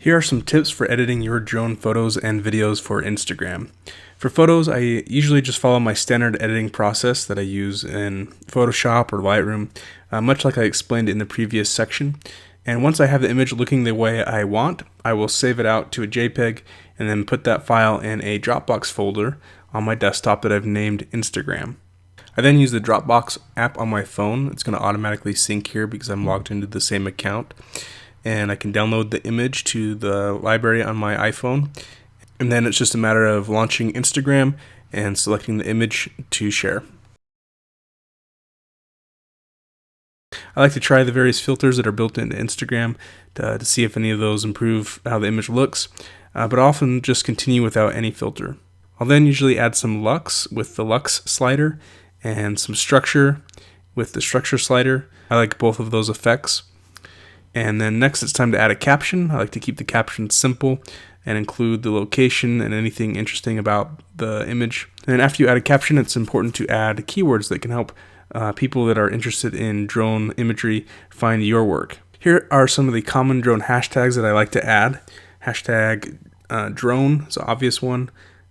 Here are some tips for editing your drone photos and videos for Instagram. For photos, I usually just follow my standard editing process that I use in Photoshop or Lightroom, much like I explained in the previous section. And once I have the image looking the way I want, I will save it out to a JPEG and then put that file in a Dropbox folder on my desktop that I've named Instagram. I then use the Dropbox app on my phone. It's going to automatically sync here because I'm logged into the same account. And I can download the image to the library on my iPhone. And then it's just a matter of launching Instagram and selecting the image to share. I like to try the various filters that are built into Instagram to see if any of those improve how the image looks, but often just continue without any filter. I'll then usually add some lux with the lux slider and some structure with the structure slider. I like both of those effects. And then next it's time to add a caption. I like to keep the caption simple and include the location and anything interesting about the image. And then after you add a caption, it's important to add keywords that can help people that are interested in drone imagery find your work. Here are some of the common drone hashtags that I like to add. Hashtag drone is an obvious one.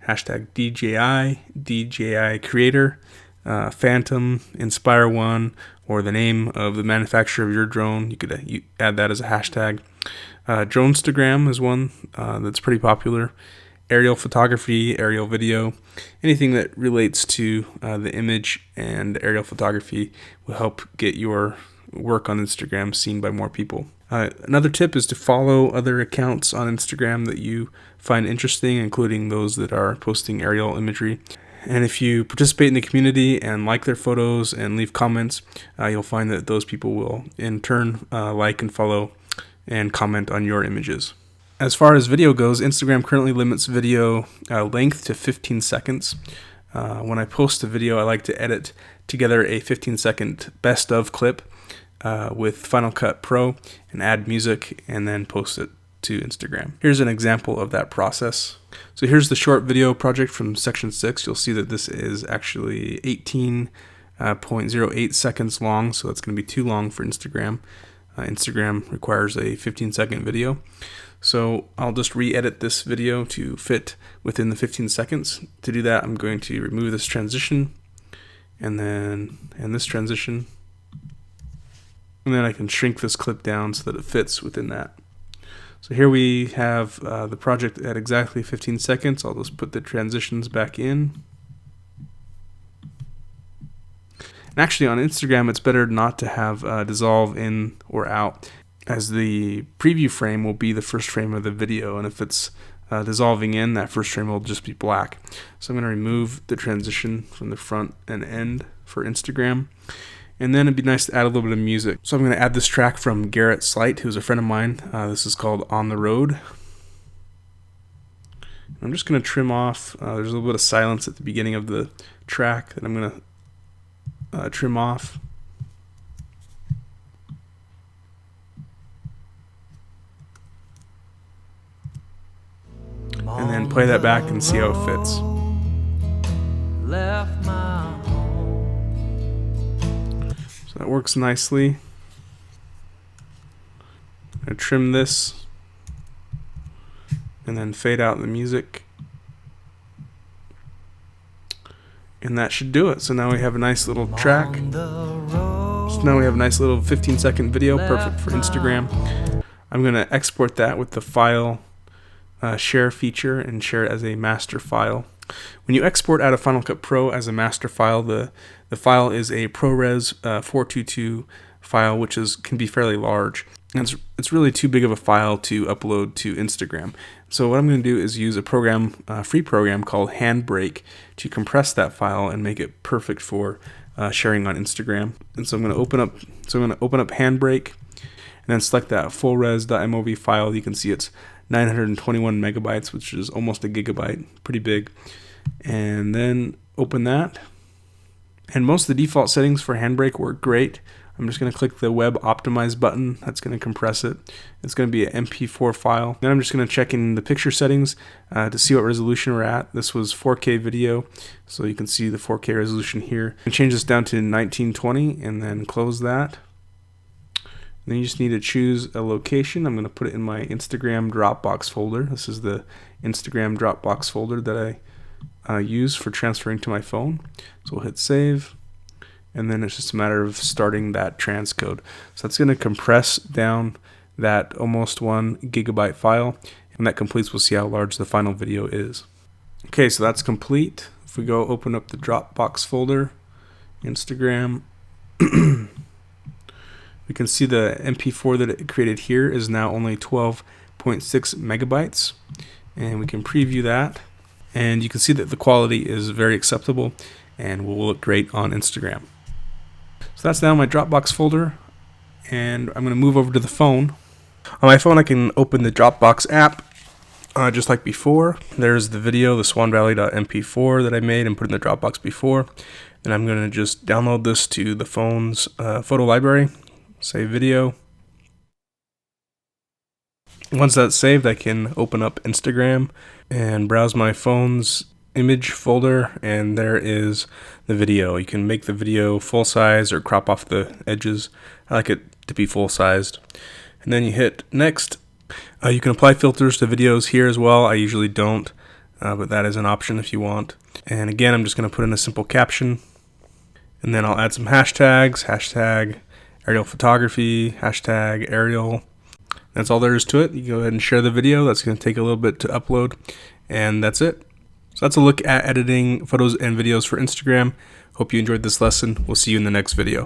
Hashtag DJI, DJI creator, Phantom, Inspire One, or the name of the manufacturer of your drone. You could add that as a hashtag. Dronestagram is one that's pretty popular. Aerial photography, aerial video, anything that relates to the image and aerial photography will help get your work on Instagram seen by more people. Another tip is to follow other accounts on Instagram that you find interesting, including those that are posting aerial imagery. And if you participate in the community and like their photos and leave comments, you'll find that those people will in turn like and follow and comment on your images. As far as video goes, Instagram currently limits video length to 15 seconds. When I post a video, I like to edit together a 15-second best of clip with Final Cut Pro and add music and then post it to Instagram. Here's an example of that process. So here's the short video project from section 6. You'll see that this is actually 18.08 seconds long, so that's going to be too long for Instagram. Instagram requires a 15-second video. So I'll just re-edit this video to fit within the 15 seconds. To do that, I'm going to remove this transition and this transition. And then I can shrink this clip down so that it fits within that. So here we have the project at exactly 15 seconds. I'll just put the transitions back in. And actually on Instagram, it's better not to have dissolve in or out, as the preview frame will be the first frame of the video. And if it's dissolving in, that first frame will just be black. So I'm going to remove the transition from the front and end for Instagram. And then it'd be nice to add a little bit of music. So I'm going to add this track from Garrett Slight, who's a friend of mine. This is called On the Road. I'm just going to trim off. There's a little bit of silence at the beginning of the track that I'm going to trim off. And then play that back and see how it fits. So that works nicely. I'm going to trim this and then fade out the music. And that should do it. So now we have a nice little track. So now we have a nice little 15-second video, perfect for Instagram. I'm going to export that with the file share feature and share it as a master file. When you export out of Final Cut Pro as a master file, the file is a ProRes 422 file, which can be fairly large. And it's really too big of a file to upload to Instagram. So what I'm going to do is use a free program called Handbrake to compress that file and make it perfect for sharing on Instagram. And so I'm going to open up Handbrake and then select that fullres.mov file. You can see it's 921 megabytes, which is almost a gigabyte, pretty big. And then open that. And most of the default settings for Handbrake work great. I'm just going to click the Web Optimize button. That's going to compress it. It's going to be an MP4 file. Then I'm just going to check in the picture settings to see what resolution we're at. This was 4K video, so you can see the 4K resolution here. And change this down to 1920 and then close that. Then you just need to choose a location. I'm going to put it in my Instagram Dropbox folder. This is the Instagram Dropbox folder that I use for transferring to my phone. So we'll hit save, and then it's just a matter of starting that transcode. So that's going to compress down that almost 1 gigabyte file, and that completes. We'll see how large the final video is. Okay, so that's complete. If we go open up the Dropbox folder, Instagram, we can see the MP4 that it created here is now only 12.6 megabytes, and we can preview that, and you can see that the quality is very acceptable and will look great on Instagram. So that's now my Dropbox folder, and I'm going to move over to the phone. On my phone I can open the Dropbox app just like before. There's the video, the swanvalley.mp4 that I made and put in the Dropbox before. Then I'm going to just download this to the phone's photo library. Save video. Once that's saved, I can open up Instagram and browse my phone's image folder, and there is the video. You can make the video full size or crop off the edges. I like it to be full sized. And then you hit next. You can apply filters to videos here as well. I usually don't, but that is an option if you want. And again, I'm just going to put in a simple caption, and then I'll add some hashtags. Hashtag aerial photography, hashtag aerial. That's all there is to it. You go ahead and share the video. That's going to take a little bit to upload, and that's it. So that's a look at editing photos and videos for Instagram. Hope you enjoyed this lesson. We'll see you in the next video.